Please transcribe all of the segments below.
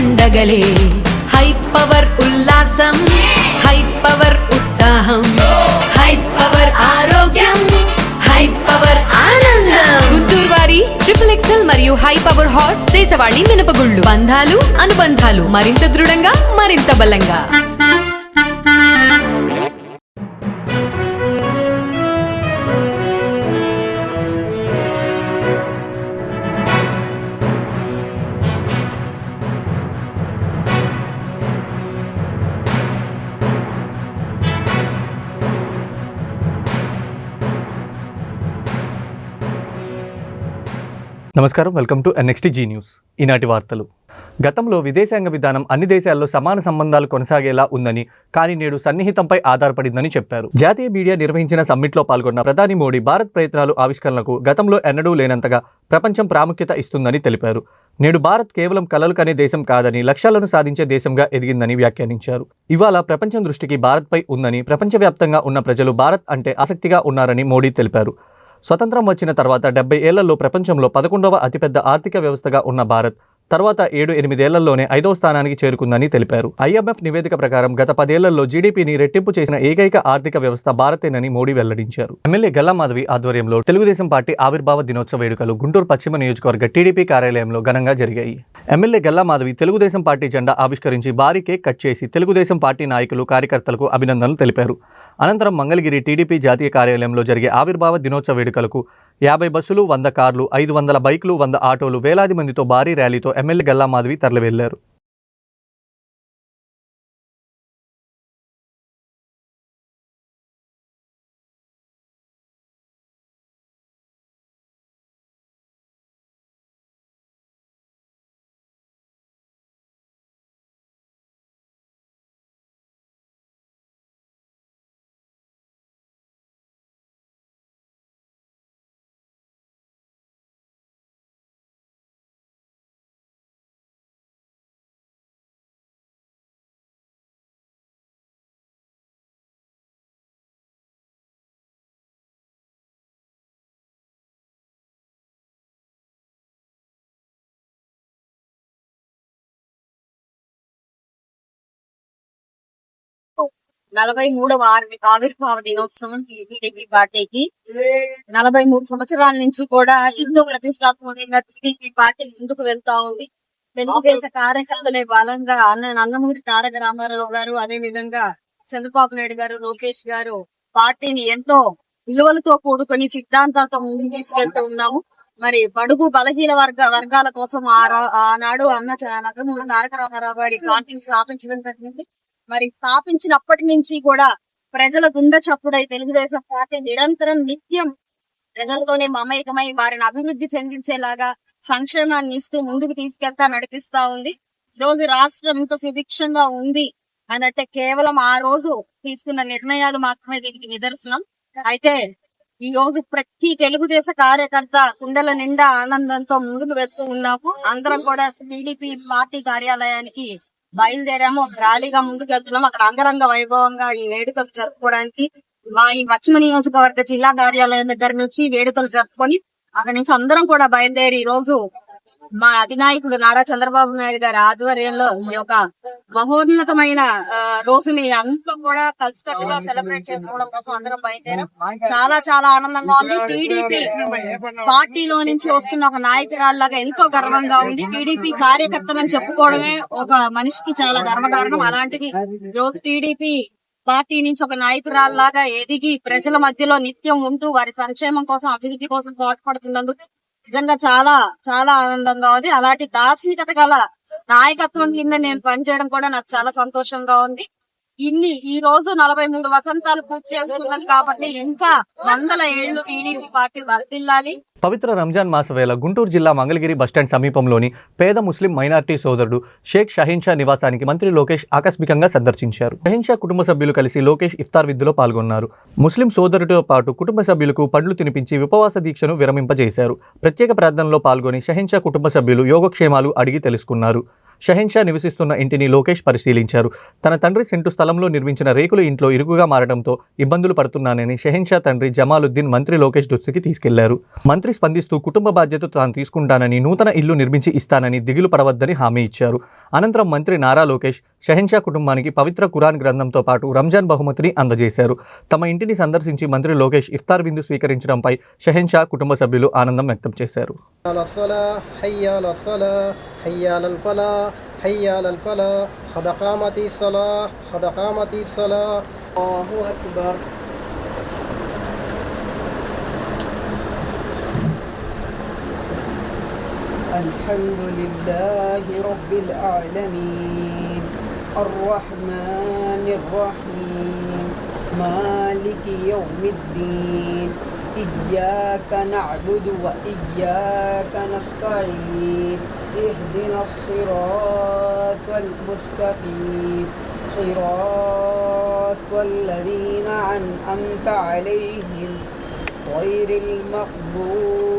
పండగలే. High power ఉల్లాసం, high power ఉత్సాహం, high power ఆరోగ్యం, హై పవర్ ఆనందం. గుంటూరు వారి XXL మరియు హై పవర్ హార్స్ దేశవాళీ మినపగుళ్ళు. బంధాలు అనుబంధాలు మరింత దృఢంగా, మరింత బలంగా. నమస్కారం, వెల్కమ్ టు NXTG న్యూస్. ఈనాటి వార్తలు. గతంలో విదేశాంగ విధానం అన్ని దేశాల్లో సమాన సంబంధాలు కొనసాగేలా ఉందని, కానీ నేడు సన్నిహితంపై ఆధారపడిందని చెప్పారు. జాతీయ మీడియా నిర్వహించిన సమ్మిట్లో పాల్గొన్న ప్రధాని మోడీ భారత్ ప్రయత్నాలు ఆవిష్కరణలకు గతంలో ఎన్నడూ లేనంతగా ప్రపంచం ప్రాముఖ్యత ఇస్తుందని తెలిపారు. నేడు భారత్ కేవలం కలలు కనే దేశం కాదని, లక్ష్యాలను సాధించే దేశంగా ఎదిగిందని వ్యాఖ్యానించారు. ఇవాళ ప్రపంచం దృష్టికి భారత్పై ఉందని, ప్రపంచవ్యాప్తంగా ఉన్న ప్రజలు భారత్ అంటే ఆసక్తిగా ఉన్నారని మోడీ తెలిపారు. స్వతంత్రం వచ్చిన తర్వాత 70 ఏళ్లలో ప్రపంచంలో 11వ అతిపెద్ద ఆర్థిక వ్యవస్థగా ఉన్న భారత్ తర్వాత 7-8 ఏళ్లలోనే 5వ స్థానానికి చేరుకుందని తెలిపారు. IMF నివేదిక ప్రకారం గత 10 ఏళ్లలో జీడీపీని రెట్టింపు చేసిన ఏకైక ఆర్థిక వ్యవస్థ భారతేనని మోడీ వెల్లడించారు. ఎమ్మెల్యే గల్లా మాధవి ఆధ్వర్యంలో తెలుగుదేశం పార్టీ ఆవిర్భావ దినోత్సవ వేడుకలు గుంటూరు పశ్చిమ నియోజకవర్గ టీడీపీ కార్యాలయంలో ఘనంగా జరిగాయి. ఎమ్మెల్యే గల్లా మాధవి తెలుగుదేశం పార్టీ జెండా ఆవిష్కరించి భారీ కేక్ కట్ చేసి తెలుగుదేశం పార్టీ నాయకులు, కార్యకర్తలకు అభినందనలు తెలిపారు. అనంతరం మంగళగిరి టీడీపీ జాతీయ కార్యాలయంలో జరిగే ఆవిర్భావ దినోత్సవ వేడుకలకు 50 బస్సులు, 100 కార్లు, 500 బైకులు, 100 ఆటోలు, వేలాది మందితో భారీ ర్యాలీతో ఎమ్మెల్యే గల్లా మాధవి తరలివెళ్లారు. నలభై మూడవ ఆవిర్భావ దినోత్సవం టీడీపీ పార్టీకి 43 సంవత్సరాల నుంచి కూడా హిందూ ప్రతిష్టాత్మకంగా టీడీపీ పార్టీ ముందుకు వెళ్తా ఉంది. తెలుగుదేశ కార్యకర్తలే బలంగా నందమూరి తారక రామారావు గారు, అదే విధంగా చంద్రబాబు నాయుడు గారు, లోకేష్ గారు పార్టీని ఎంతో విలువలతో కూడుకొని సిద్ధాంతాలతో ముందుకు తీసుకెళ్తూ ఉన్నాము. మరి బడుగు బలహీన వర్గాల కోసం ఆనాడు నందమూరి తారక రామారావు గారి పార్టీని స్థాపించడం జరిగింది. మరి స్థాపించినప్పటి నుంచి కూడా ప్రజల గుండె చప్పుడై తెలుగుదేశం పార్టీ నిరంతరం నిత్యం ప్రజలతోనే మమేకమై వారిని అభివృద్ధి చెందించేలాగా సంక్షేమాన్ని ఇస్తూ ముందుకు తీసుకెళ్తా నడిపిస్తా ఉంది. ఈ రోజు రాష్ట్రం ఇంత సుభిక్షంగా ఉంది అనంటే కేవలం ఆ రోజు తీసుకున్న నిర్ణయాలు మాత్రమే దీనికి నిదర్శనం. అయితే ఈ రోజు ప్రతి తెలుగుదేశ కార్యకర్త కుండల నిండా ఆనందంతో ముందుకు వెళ్తూ ఉన్నాము. అందరం కూడా టీడీపీ పార్టీ కార్యాలయానికి బయలుదేరాము. ర్యాలీగా ముందుకు వెళ్తున్నాం. అక్కడ అంగరంగ వైభవంగా ఈ వేడుకలు జరుపుకోవడానికి మా ఈ పశ్చిమ నియోజకవర్గ జిల్లా కార్యాలయం దగ్గర నుంచి వేడుకలు జరుపుకొని అక్కడి నుంచి అందరం కూడా బయలుదేరి ఈ రోజు మా అధినాయకుడు నారా చంద్రబాబు నాయుడు గారి ఆధ్వర్యంలో ఈ యొక్క మహోన్నతమైన రోజుని అంతా కూడా కలిసికట్టుగా సెలబ్రేట్ చేసుకోవడం కోసం అందరం బయలుదేరాం. చాలా చాలా ఆనందంగా ఉంది. టీడీపీ పార్టీలో నుంచి వస్తున్న ఒక నాయకురాల్లాగా ఎంతో గర్వంగా ఉంది. టీడీపీ కార్యకర్తలని చెప్పుకోవడమే ఒక మనిషికి చాలా గర్వకారణం. అలాంటిది ఈ రోజు టీడీపీ పార్టీ నుంచి ఒక నాయకురాల్లాగా ఎదిగి ప్రజల మధ్యలో నిత్యం ఉంటూ వారి సంక్షేమం కోసం, అభివృద్ధి కోసం పాటుపడుతున్నందుకు నిజంగా చాలా చాలా ఆనందంగా ఉంది. అలాంటి దార్శనికత గల నాయకత్వం కింద నేను పనిచేయడం కూడా నాకు చాలా సంతోషంగా ఉంది. ఈ రోజు 43 వసంతాలు పూర్తి చేసుకున్నాం కాబట్టి ఇంకా 100 ఏళ్లు టీడీపీ పార్టీ వర్ధిల్లాలి. పవిత్ర రంజాన్ మాస వేళ గుంటూరు జిల్లా మంగళగిరి బస్టాండ్ సమీపంలోని పేద ముస్లిం మైనార్టీ సోదరుడు షేక్ షహీన్ షా నివాసానికి మంత్రి లోకేష్ ఆకస్మికంగా సందర్శించారు. షహీన్ షా కుటుంబ సభ్యులు కలిసి లోకేష్ ఇఫ్తార్ విందులో పాల్గొన్నారు. ముస్లిం సోదరుడితో పాటు కుటుంబ సభ్యులకు పండ్లు తినిపించి ఉపవాస దీక్షను విరమింపజేశారు. ప్రత్యేక ప్రార్థనలో పాల్గొని షహీన్ షా కుటుంబ సభ్యులు యోగక్షేమాలు అడిగి తెలుసుకున్నారు. షహెన్షా నివసిస్తున్న ఇంటిని లోకేష్ పరిశీలించారు. తన తండ్రి సెంటు స్థలంలో నిర్మించిన రేకుల ఇంట్లో ఇరుకుగా మారడంతో ఇబ్బందులు పడుతున్నానని షహెన్షా తండ్రి జమాలుద్దీన్ మంత్రి లోకేష్ దృష్టికి తీసుకెళ్లారు. మంత్రి స్పందిస్తూ కుటుంబ బాధ్యత తాను తీసుకుంటానని, నూతన ఇల్లు నిర్మించి ఇస్తానని, దిగులు పడవద్దని హామీ ఇచ్చారు. అనంతరం మంత్రి నారా లోకేష్ షహెన్షా కుటుంబానికి పవిత్ర ఖురాన్ గ్రంథంతో పాటు రంజాన్ బహుమతిని అందజేశారు. తమ ఇంటిని సందర్శించి మంత్రి లోకేష్ ఇఫ్తార్ విందు స్వీకరించడంపై షహెన్షా కుటుంబ సభ్యులు ఆనందం వ్యక్తం చేశారు. الحمد لله رب العالمين الرحمن الرحيم مالك يوم الدين إياك نعبد وإياك نستعين اهدنا الصراط المستقيم صراط الذين أنعمت عليهم غير المغضوب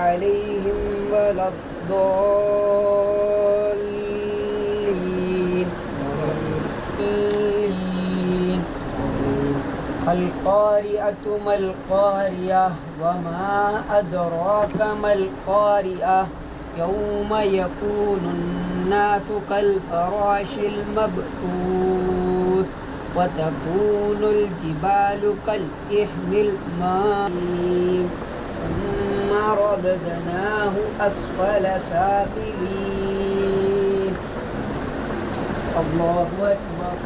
عليهم ولا الضالين. القارئة ما القارئة وما أدراك ما القارئة يوم يكون الناس كالفراش المبثوث وتكون الجبال كالإهن المائل ثم رددناه أسفل سافلين. الله أكبر.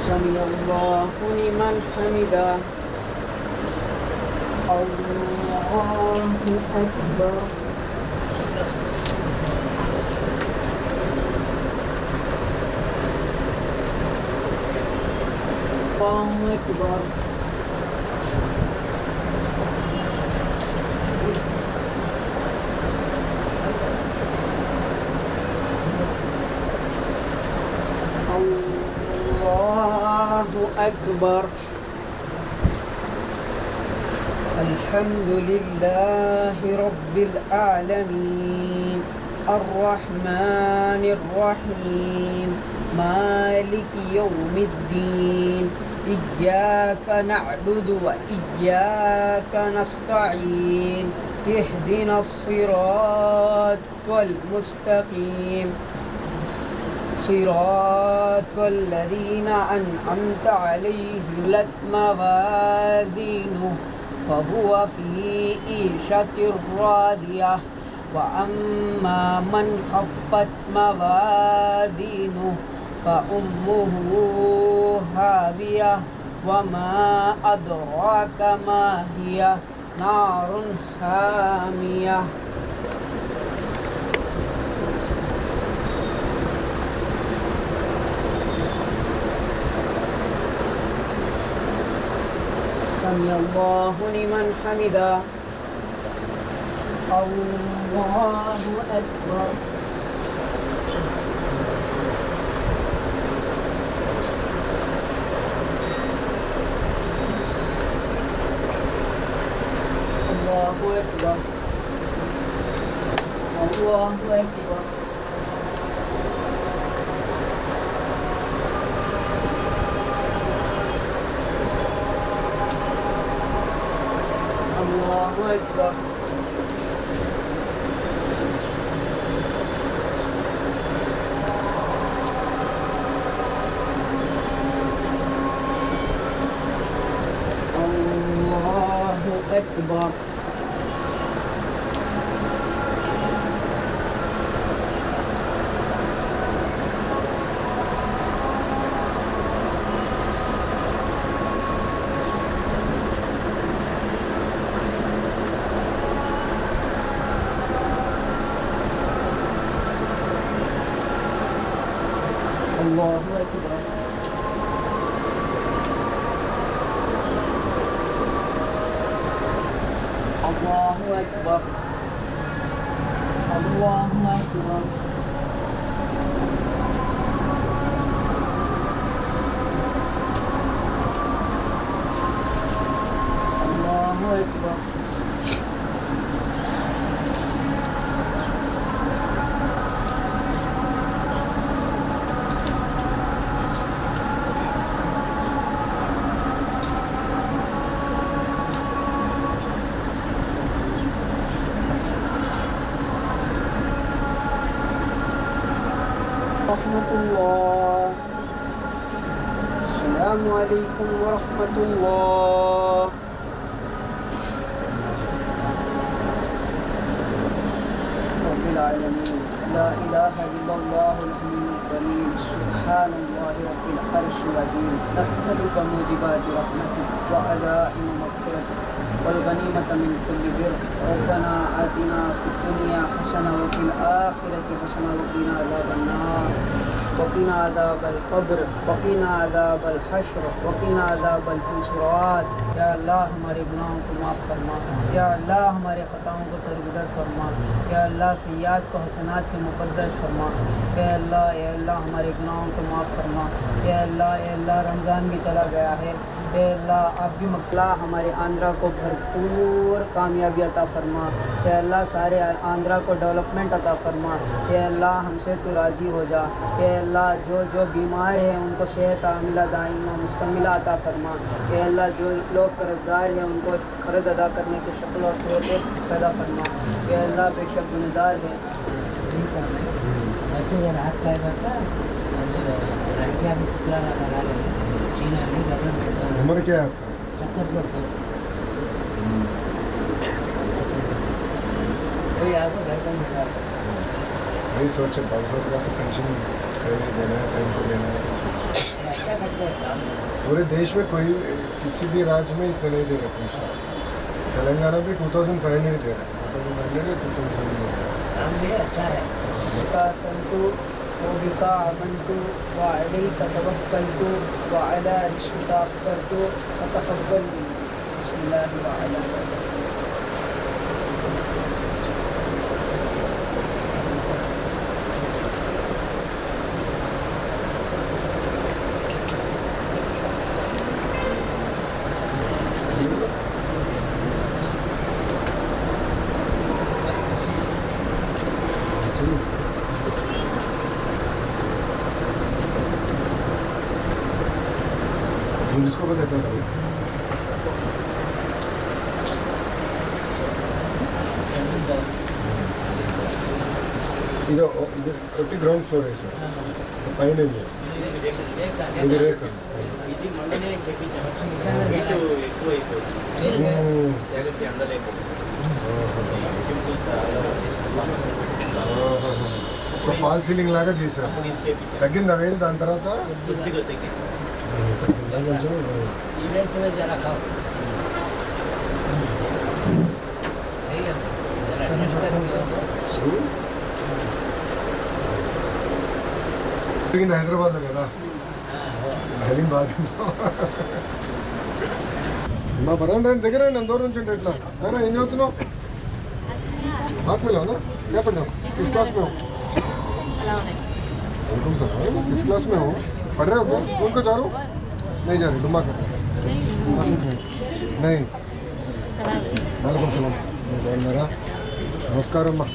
سمع الله لمن حمده. الله أكبر. الله أكبر. الله أكبر. الحمد لله رب العالمين الرحمن الرحيم مالك يوم الدين إياك نعبد وإياك نستعين اهدنا الصراط المستقيم صراط الذين أنعمت عليهم موازينه فهو في عيشة راضية وأما من خفت موازينه فأمه هاوية وما أدراك ما هي نار حامية. سمع الله لمن حمده. الله أكبر. الله أكبر. الله أكبر. الله أكبر. الله أكبر. الله أكبر. الله أكبر. الله أكبر. أكبر الله أكبر ورحمة الله. السلام عليكم ورحمة الله. رب العالمين لا إله إلا الله الحي الكريم سبحان الله رب العرش العظيم نسألك موجبات رحمتك وعزائم مغفرتك والغنيمة من كل بر ربنا آتنا في الدنيا حسنة وفي الآخرة حسنة وقنا عذاب النار وقنا عذاب القبر وقنا عذاب الحشر وقنا عذاب الحسرات या अल्लाह हमारे गुनाहों को माफ़ फरमा, या अल्लाह हमारे ख़ताओं को दरगुदर फरमा, या अल्लाह सय्याद को हसनात से मुक़द्दस फरमा, या अल्लाह हमारे गुनाहों को माफ़ फरमा, या अल्लाह रमज़ान भी चला गया है, या अल्लाह आप भी मफ़ला हमारे आंध्रा को भरपूर कामयाबी अता फरमा, या अल्लाह सारे आंध्रा को डेवलपमेंट अता फरमा, या अल्लाह हमसे तो राज़ी हो जा, या अल्लाह जो जो बीमार हैं उनको सेहत आमिला दाइमा मुस्तमिला अता फरमा, या अल्लाह जो लोग कर्जदार हैं उनको कर्ज अदा करने की शक्ल और सूरत पैदा फरमा, या अल्लाह बेशक गुनहगार है। बच्चों के रात का बच्चा रंगिया भी शुक्ला लगा ले चीना नहीं घर में बैठा उम्र क्या है आपका? 70 प्लॉट का कोई आसो घर पर नहीं जाता वही सोचे 500 का तो पेंशन पहले देना है, टाइम को देना है। ये अच्छा करते हैं काम पूरे देश में कोई किसी भी राज्य में इतने नहीं दे रहे पेंशन। तेलंगाना भी 2500 दे रहा है, 2500 या 2700 दे रहा है। काम भी अच्छा है संतु वबिका आमंतु व अलैका तवक्कलतु व अला रिज़्क़िका अफ़तरतु फतक़ब्बल मिन्नी बिस्मिल्लाहि व अला जिसको बताता था इधर ग्राउंड फ्लोर है सर, పైన ఇది రేఖ ఇది మొన్ననే హీటు ఎక్కువ అయిపోయింది సేగకి అందలేకపోయింది సో ఫాల్ సీలింగ్ లాగా చేశారు. తగ్గిందా వేడి దాని తర్వాత? కొద్దిగా తగ్గింది. తగ్గిందా కొంచెం? इधर से जरा खाओ जरा टेस्ट करेंगे తగ్గింది హైదరాబాద్లో కదా, హైదరాబాద్ మా బరాండా దగ్గర నేను దూరం నుంచి ఎట్లా अरे ఏం చదువుతున్నావు? हाथ में लाओ ना, क्या पढ़ रहे हो? किस क्लास में हो? वालेकुम सलाम, किस क्लास में हो? पढ़ रहे हो क्या? स्कूल को जा रहे हो? नहीं जा रहे, डुम्मा कर नहीं। वालेकुम सलाम, बाగున్నారా? నమస్కారం అమ్మా,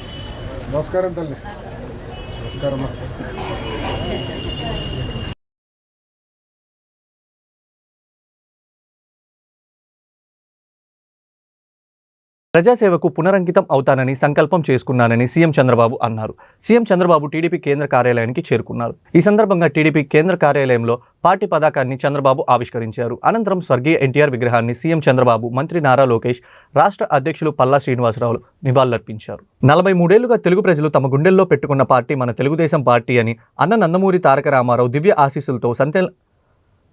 నమస్కారం తల్లి, నమస్కారం అమ్మా. ప్రజాసేవకు పునరంకితం అవుతానని సంకల్పం చేసుకున్నానని సీఎం చంద్రబాబు అన్నారు. సీఎం చంద్రబాబు టీడీపీ కేంద్ర కార్యాలయానికి చేరుకున్నారు. ఈ సందర్భంగా టీడీపీ కేంద్ర కార్యాలయంలో పార్టీ పతాకాన్ని చంద్రబాబు ఆవిష్కరించారు. అనంతరం స్వర్గీయ ఎన్టీఆర్ విగ్రహాన్ని సీఎం చంద్రబాబు, మంత్రి నారా లోకేష్, రాష్ట్ర అధ్యక్షులు పల్లా శ్రీనివాసరావు నివాళులర్పించారు. 43 ఏళ్లుగా తెలుగు ప్రజలు తమ గుండెల్లో పెట్టుకున్న పార్టీ మన తెలుగుదేశం పార్టీ అని అన్న నందమూరి తారక రామారావు దివ్య ఆశీస్సులతో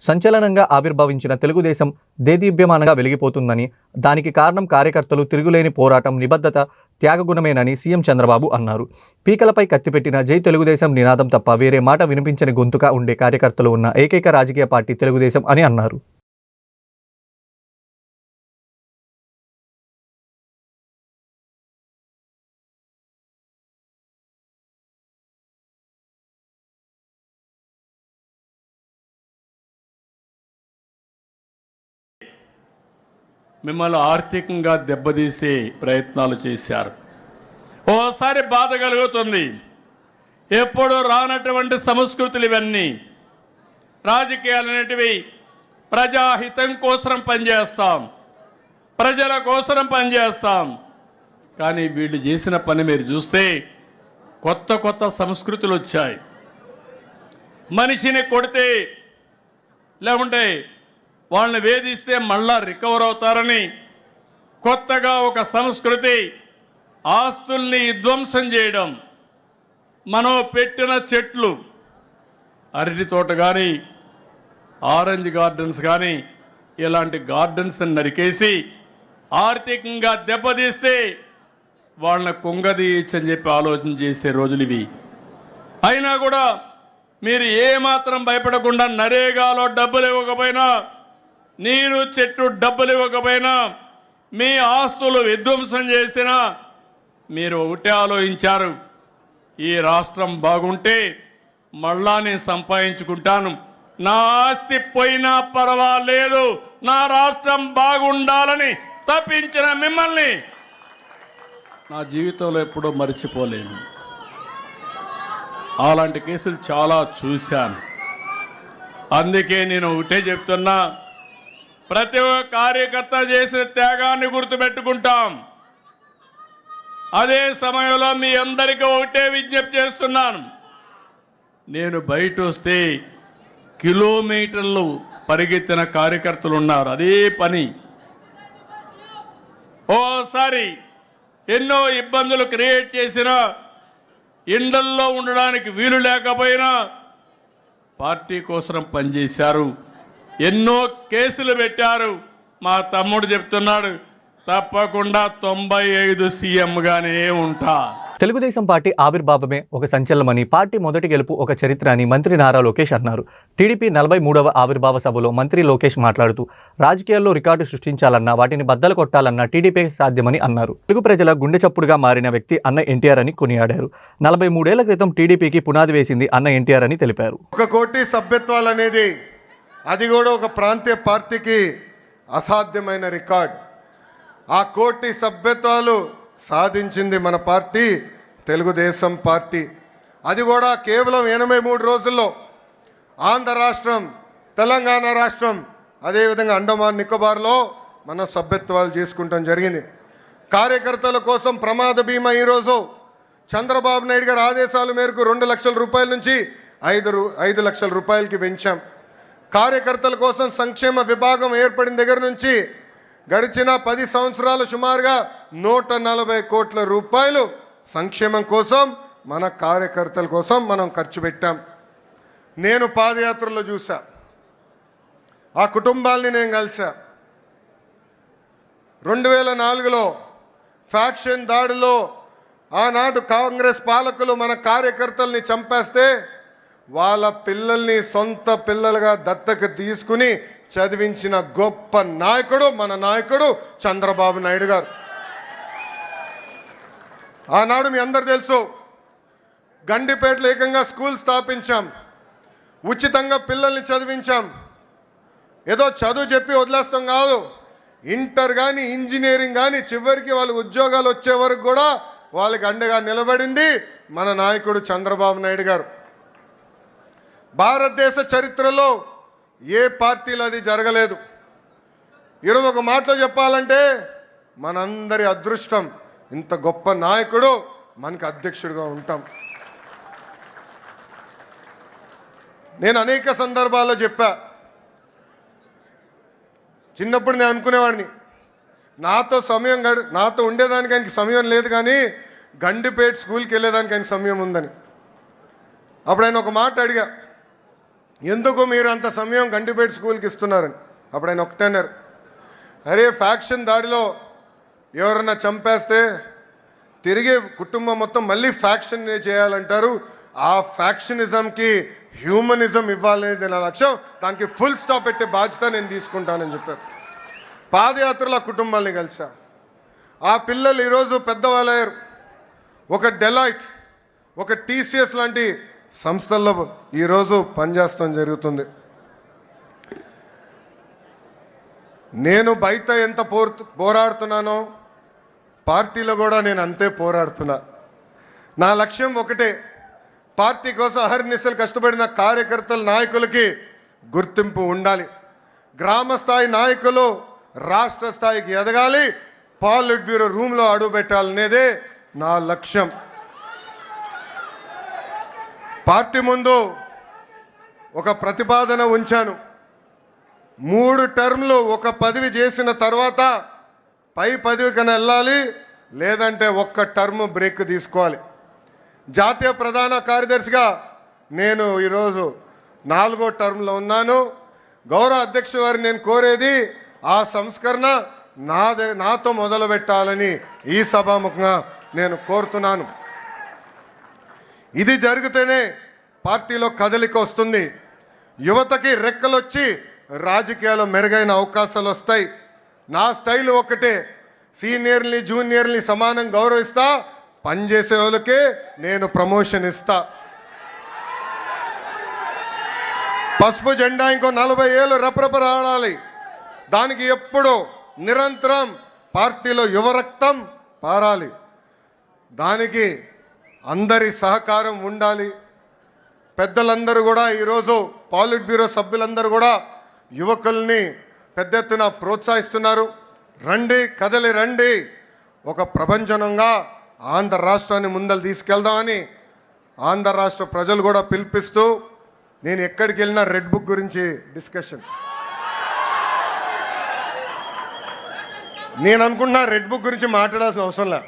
సంచలనంగా ఆవిర్భవించిన తెలుగుదేశం దేదీప్యమానంగా వెలిగిపోతుందని, దానికి కారణం కార్యకర్తలు తిరుగులేని పోరాటం, నిబద్ధత, త్యాగగుణమేనని సీఎం చంద్రబాబు అన్నారు. పీకలపై కత్తిపెట్టిన జై తెలుగుదేశం నినాదం తప్ప వేరే మాట వినిపించని గొంతుగా ఉండే కార్యకర్తలు ఉన్న ఏకైక రాజకీయ పార్టీ తెలుగుదేశం అని అన్నారు. మిమ్మల్ని ఆర్థికంగా దెబ్బతీసే ప్రయత్నాలు చేశారు. ఓసారి బాధ కలుగుతుంది. ఎప్పుడు రానటువంటి సంస్కృతులు ఇవన్నీ. రాజకీయాలు అనేటివి ప్రజాహితం కోసం పనిచేస్తాం, ప్రజల కోసం పనిచేస్తాం. కానీ వీళ్ళు చేసిన పని మీరు చూస్తే కొత్త కొత్త సంస్కృతులు వచ్చాయి. మనిషిని కొడితే లేకుంటే వాళ్ళని వేధిస్తే మళ్ళా రికవర్ అవుతారని కొత్తగా ఒక సంస్కృతి. ఆస్తుల్ని విధ్వంసం చేయడం. మనం పెట్టిన చెట్లు, అరటి తోట కానీ ఆరెంజ్ గార్డెన్స్ కానీ ఇలాంటి గార్డెన్స్ నరికేసి ఆర్థికంగా దెబ్బతీస్తే వాళ్ళని కుంగదీయచ్చని చెప్పి ఆలోచన చేసే రోజులు ఇవి. అయినా కూడా మీరు ఏమాత్రం భయపడకుండా నరేగాలో డబ్బులు ఇవ్వకపోయినా, నీరు చెట్టు డబ్బులు ఇవ్వకపోయినా, మీ ఆస్తులు విధ్వంసం చేసినా మీరు ఒకటే ఆలోచించారు, ఈ రాష్ట్రం బాగుంటే మళ్ళా నేను సంపాదించుకుంటాను, నా ఆస్తి పోయినా పర్వాలేదు, నా రాష్ట్రం బాగుండాలని తప్పించిన మిమ్మల్ని నా జీవితంలో ఎప్పుడూ మర్చిపోలేను. అలాంటి కేసులు చాలా చూశాను. అందుకే నేను ఒకటే చెప్తున్నా, ప్రతి ఒక్క కార్యకర్త చేసిన త్యాగాన్ని గుర్తుపెట్టుకుంటాం. అదే సమయంలో మీ అందరికీ ఒకటే విజ్ఞప్తి చేస్తున్నాను. నేను బయట వస్తే కిలోమీటర్లు పరిగెత్తిన కార్యకర్తలు ఉన్నారు. అదే పని. ఓసారి ఎన్నో ఇబ్బందులు క్రియేట్ చేసిన, ఇండల్లో ఉండడానికి వీలు లేకపోయినా పార్టీ కోసం పనిచేశారు. ఎన్నో కేసులు పెట్టారు. మా తమ్ముడు చెప్తున్నాడు, తప్పకుండా 95 సీఎంగానే ఉంటా. తెలుగుదేశం పార్టీ ఆవిర్భావమే ఒక సంచలనమని, పార్టీ మొదటి గెలుపు ఒక చరిత్ర అని మంత్రి నారా లోకేష్ అన్నారు. టీడీపీ 43వ ఆవిర్భావ సభలో మంత్రి లోకేష్ మాట్లాడుతూ, రాజకీయాల్లో రికార్డు సృష్టించాలన్నా, వాటిని బద్దలు కొట్టాలన్నా టీడీపీకి సాధ్యమని అన్నారు. తెలుగు ప్రజల గుండె చప్పుడుగా మారిన వ్యక్తి అన్న ఎన్టీఆర్ అని కొనియాడారు. 43 ఏళ్ల క్రితం టీడీపీకి పునాది వేసింది అన్న ఎన్టీఆర్ అని తెలిపారు. 1 కోటి సభ్యత్వాలు అనేది అది కూడా ఒక ప్రాంతీయ పార్టీకి అసాధ్యమైన రికార్డ్. ఆ 1 కోటి సభ్యత్వాలు సాధించింది మన పార్టీ తెలుగుదేశం పార్టీ. అది కూడా కేవలం 83 రోజుల్లో. ఆంధ్ర రాష్ట్రం, తెలంగాణ రాష్ట్రం, అదేవిధంగా అండమాన్ నికోబార్లో మన సభ్యత్వాలు చేసుకుంటాం జరిగింది. కార్యకర్తల కోసం ప్రమాద బీమా ఈరోజు చంద్రబాబు నాయుడు గారి ఆదేశాల మేరకు 2 లక్షల రూపాయల నుంచి 5 లక్షల రూపాయలకి పెంచాం. కార్యకర్తల కోసం సంక్షేమ విభాగం ఏర్పడిన దగ్గర నుంచి గడిచిన 10 సంవత్సరాలు సుమారుగా 140 కోట్ల రూపాయలు సంక్షేమం కోసం, మన కార్యకర్తల కోసం మనం ఖర్చు పెట్టాం. నేను పాదయాత్రలో చూసా, ఆ కుటుంబాల్ని నేను కలిసా. 2004లో ఫ్యాక్షన్ దాడిలో ఆనాడు కాంగ్రెస్ పాలకులు మన కార్యకర్తల్ని చంపేస్తే వాళ్ళ పిల్లల్ని సొంత పిల్లలుగా దత్తకు తీసుకుని చదివించిన గొప్ప నాయకుడు మన నాయకుడు చంద్రబాబు నాయుడు గారు. ఆనాడు మీ అందరు తెలుసు, గండిపేటలో ఏకంగా స్కూల్ స్థాపించాం, ఉచితంగా పిల్లల్ని చదివించాం. ఏదో చదువు చెప్పి వదిలేస్తాం కాదు, ఇంటర్ కానీ ఇంజనీరింగ్ కానీ చివరికి వాళ్ళ ఉద్యోగాలు వచ్చే వరకు కూడా వాళ్ళకి అండగా నిలబడింది మన నాయకుడు చంద్రబాబు నాయుడు గారు. భారతదేశ చరిత్రలో ఏ పార్టీలో అది జరగలేదు. ఈరోజు ఒక మాటలో చెప్పాలంటే మనందరి అదృష్టం, ఇంత గొప్ప నాయకుడు మనకి అధ్యక్షుడిగా ఉంటాం. నేను అనేక సందర్భాల్లో చెప్పా, చిన్నప్పుడు నేను అనుకునేవాడిని, నాతో ఉండేదానికి ఆయనకి సమయం లేదు, కానీ గండిపేట స్కూల్కి వెళ్ళేదానికి ఆయనకి సమయం ఉందని. అప్పుడు ఆయన ఒక మాట అడిగా, ఎందుకు మీరు అంత సమయం గండిపేట స్కూల్కి ఇస్తున్నారని. అప్పుడు ఆయన ఒకటే అన్నారు, అరే ఫ్యాక్షన్ దాడిలో ఎవరన్నా చంపేస్తే తిరిగి కుటుంబం మొత్తం మళ్ళీ ఫ్యాక్షన్ చేయాలంటారు, ఆ ఫ్యాక్షనిజంకి హ్యూమనిజం ఇవ్వాలనేది నా లక్ష్యం, దానికి ఫుల్ స్టాప్ పెట్టే బాధ్యత నేను తీసుకుంటానని చెప్పారు. పాదయాత్రలో ఆ కుటుంబాలని కలిసా. ఆ పిల్లలు ఈరోజు పెద్దవాళ్ళయ్యారు. ఒక డెలాయిట్, ఒక టీసీఎస్ లాంటి సంస్థల్లో ఈరోజు పనిచేస్తాం జరుగుతుంది. నేను బయట ఎంత పోరాడుతున్నానో పార్టీలో కూడా నేను అంతే పోరాడుతున్నా. నా లక్ష్యం ఒకటే, పార్టీ కోసం అహర్నిశలు కష్టపడిన కార్యకర్తల నాయకులకి గుర్తింపు ఉండాలి. గ్రామ స్థాయి నాయకులు రాష్ట్ర స్థాయికి ఎదగాలి, పాలిట్ బ్యూరో రూమ్లో అడుగు పెట్టాలనేదే నా లక్ష్యం. పార్టీ ముందు ఒక ప్రతిపాదన ఉంచాను. 3 టర్మ్లు ఒక పదవి చేసిన తర్వాత పై పదవి కన్నా వెళ్ళాలి, లేదంటే ఒక్క టర్మ్ బ్రేక్ తీసుకోవాలి. జాతీయ ప్రధాన కార్యదర్శిగా నేను ఈరోజు 4వ టర్మ్లో ఉన్నాను. గౌరవ అధ్యక్ష వారిని నేను కోరేది ఆ సంస్కరణ నాతో మొదలు పెట్టాలని ఈ సభాముఖంగా నేను కోరుతున్నాను. ఇది జరిగితేనే పార్టీలో కదలిక వస్తుంది, యువతకి రెక్కలొచ్చి రాజకీయాల్లో మెరుగైన అవకాశాలు వస్తాయి. నా స్టైల్ ఒకటే, సీనియర్ని జూనియర్ని సమానంగా గౌరవిస్తా, పనిచేసే వాళ్ళకే నేను ప్రమోషన్ ఇస్తా. పసుపు జెండా ఇంకో 40 ఏళ్ళు రప్రపరాడాలి. దానికి ఎప్పుడూ నిరంతరం పార్టీలో యువరక్తం పారాలి. దానికి అందరి సహకారం ఉండాలి. పెద్దలందరూ కూడా ఈరోజు పాలిట్ బ్యూరో సభ్యులందరూ కూడా యువకుల్ని పెద్ద ఎత్తున ప్రోత్సహిస్తున్నారు. రండి, కదలి రండి, ఒక ప్రపంచనంగా ఆంధ్ర రాష్ట్రాన్ని ముందలు తీసుకెళ్దామని ఆంధ్ర రాష్ట్ర ప్రజలు కూడా పిలిపిస్తూ, నేను ఎక్కడికి వెళ్ళినా రెడ్ బుక్ గురించి డిస్కషన్. నేను అనుకుంటున్నా రెడ్ బుక్ గురించి మాట్లాడాల్సిన అవసరం లే.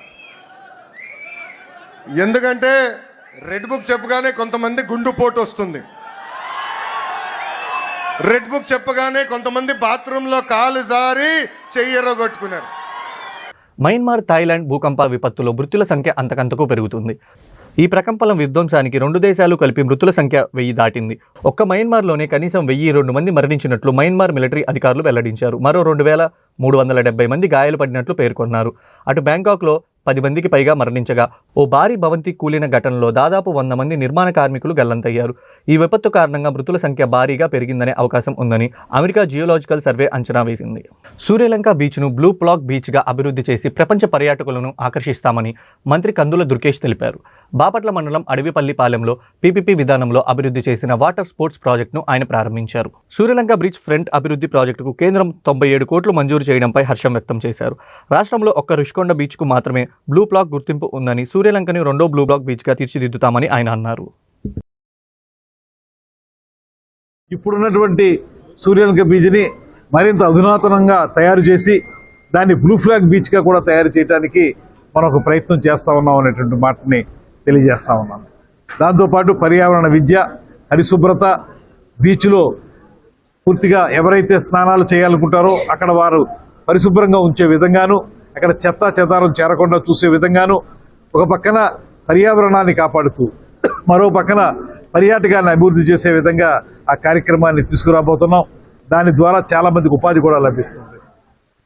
ఎందుకంటే రెడ్ బుక్ చెప్పగానే కొంతమంది గుండుపోటు వస్తుంది, రెడ్ బుక్ చెప్పగానే కొంతమంది బాత్రూంలో కాలు జారి చెయ్యరగొట్టుకున్నారు. మయన్మార్, థాయిలాండ్ భూకంప విపత్తులో మృతుల సంఖ్య అంతకంతకు పెరుగుతుంది. ఈ ప్రకంపనం విధ్వంసానికి 2 దేశాలు కలిపి మృతుల సంఖ్య 1000 దాటింది. ఒక్క మయన్మార్లోనే కనీసం 1002 మంది మరణించినట్లు మయన్మార్ మిలిటరీ అధికారులు వెల్లడించారు. మరో 2370 మంది గాయాలు పడినట్లు పేర్కొన్నారు. అటు బ్యాంకాక్లో 10 మందికి పైగా మరణించగా ఓ భారీ భవంతి కూలిన ఘటనలో దాదాపు 100 మంది నిర్మాణ కార్మికులు గల్లంతయ్యారు. ఈ విపత్తు కారణంగా మృతుల సంఖ్య భారీగా పెరిగిందనే అవకాశం ఉందని అమెరికా జియోలాజికల్ సర్వే అంచనా వేసింది. సూర్యలంక బీచ్ను బ్లూ ఫ్లాగ్ బీచ్గా అభివృద్ధి చేసి ప్రపంచ పర్యాటకులను ఆకర్షిస్తామని మంత్రి కందుల దుర్గేష్ తెలిపారు. బాపట్ల మండలం అడవిపల్లి పాలెంలో పీపీపీ విధానంలో అభివృద్ధి చేసిన వాటర్ స్పోర్ట్స్ ప్రాజెక్టును ఆయన ప్రారంభించారు. సూర్యలంక బ్రిడ్జ్ ఫ్రంట్ అభివృద్ధి ప్రాజెక్టుకు కేంద్రం 97 కోట్లు మంజూరు చేయడంపై హర్షం వ్యక్తం చేశారు. రాష్ట్రంలో ఒక్క రుషికొండ బీచ్కు మాత్రమే బ్లూ ఫ్లాగ్ గుర్తింపు ఉందని, సూర్యలంకని 2వ బ్లూ ఫ్లాగ్ బీచ్గా తీర్చిదిద్దుతామని ఆయన అన్నారు. ఇప్పుడున్నటువంటి సూర్యలంక బీచ్ని మరింత అధునాతనంగా తయారు చేసి దాన్ని బ్లూ ఫ్లాగ్ బీచ్గా కూడా తయారు చేయడానికి మనం ఒక ప్రయత్నం చేస్తూ ఉన్నాం అనేటువంటి మాటని తెలియజేస్తా ఉన్నాను. దాంతోపాటు పర్యావరణ విద్య, పరిశుభ్రత, బీచ్లో పూర్తిగా ఎవరైతే స్నానాలు చేయాలనుకుంటారో అక్కడ వారు పరిశుభ్రంగా ఉంచే విధంగాను, అక్కడ చెత్త చెదారం చేరకుండా చూసే విధంగాను, ఒక పక్కన పర్యావరణాన్ని కాపాడుతూ మరో పక్కన పర్యాటకాన్ని అభివృద్ధి చేసే విధంగా ఆ కార్యక్రమాన్ని తీసుకురాబోతున్నాం. దాని ద్వారా చాలా మందికి ఉపాధి కూడా లభిస్తుంది.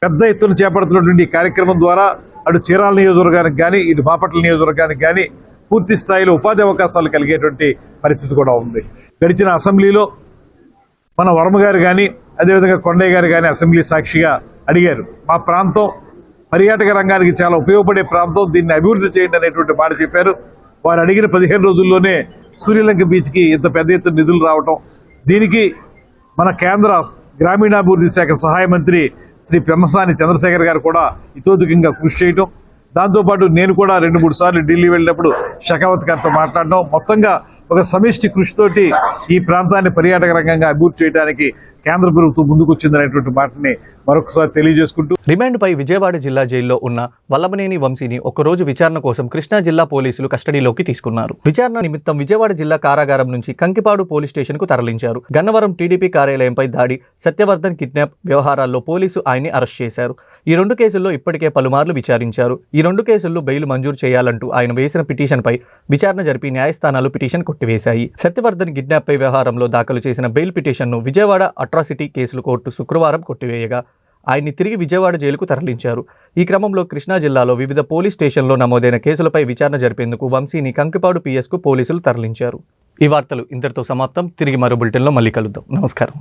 పెద్ద ఎత్తున చేపడుతున్నటువంటి ఈ కార్యక్రమం ద్వారా అటు చీరాల నియోజకవర్గానికి కానీ ఇటు బాపట్ల నియోజకవర్గానికి కానీ పూర్తి స్థాయిలో ఉపాధి అవకాశాలు కలిగేటువంటి పరిస్థితి కూడా ఉంది. గడిచిన అసెంబ్లీలో మన వర్మ గారు కానీ అదేవిధంగా కొండయ్య గారు కానీ అసెంబ్లీ సాక్షిగా అడిగారు, మా ప్రాంతం పర్యాటక రంగానికి చాలా ఉపయోగపడే ప్రాంతం, దీన్ని అభివృద్ధి చేయండి అనేటువంటి మాట చెప్పారు. వారు అడిగిన 15 రోజుల్లోనే సూర్యలంక బీచ్కి ఇంత పెద్ద ఎత్తున నిధులు రావటం, దీనికి మన కేంద్ర గ్రామీణాభివృద్ధి శాఖ సహాయ మంత్రి శ్రీ పెమ్మసాని చంద్రశేఖర్ గారు కూడా ఇతోధికంగా కృషి చేయటం, దాంతోపాటు నేను కూడా 2-3 సార్లు ఢిల్లీ వెళ్ళినప్పుడు షకావత్ గారితో మాట్లాడడం, మొత్తంగా ఒక సమిష్టి కృషితోటి ఈ ప్రాంతాన్ని పర్యాటక రంగంగా అభివృద్ధి చేయడానికి కేంద్ర ప్రభుత్వం ముందుకొచ్చిందనేటువంటి మాటని మరొకసారి తెలియజేసుకుంటూ, రిమాండ్పై విజయవాడ జిల్లా జైల్లో ఉన్న వల్లభనేని వంశీని ఒకరోజు విచారణ కోసం కృష్ణా జిల్లా పోలీసులు కస్టడీలోకి తీసుకున్నారు. విచారణ నిమిత్తం విజయవాడ జిల్లా కారాగారం నుంచి కంకిపాడు పోలీస్ స్టేషన్ కు తరలించారు. గన్నవరం టీడీపీ కార్యాలయంపై దాడి, సత్యవర్ధన్ కిడ్నాప్ వ్యవహారాల్లో పోలీసు ఆయన్ని అరెస్ట్ చేశారు. ఈ 2 కేసుల్లో ఇప్పటికే పలుమార్లు విచారించారు. ఈ 2 కేసుల్లో బెయిల్ మంజూరు చేయాలంటూ ఆయన వేసిన పిటిషన్పై విచారణ జరిపి న్యాయస్థానాలు పిటిషన్ కొట్టివేశాయి. సత్యవర్ధన్ కిడ్నాప్ పై వ్యవహారంలో దాఖలు చేసిన బెయిల్ పిటిషన్ను విజయవాడ అట్రాసిటీ కేసుల కోర్టు శుక్రవారం కొట్టివేయగా ఆయన్ని తిరిగి విజయవాడ జైలుకు తరలించారు. ఈ క్రమంలో కృష్ణా జిల్లాలో వివిధ పోలీస్ స్టేషన్లో నమోదైన కేసులపై విచారణ జరిపేందుకు వంశీని కంకిపాడు పిఎస్కు పోలీసులు తరలించారు. ఈ వార్తలు ఇంతటితో సమాప్తం. తిరిగి మరో బులెటిన్లో మళ్ళీ కలుద్దాం. నమస్కారం.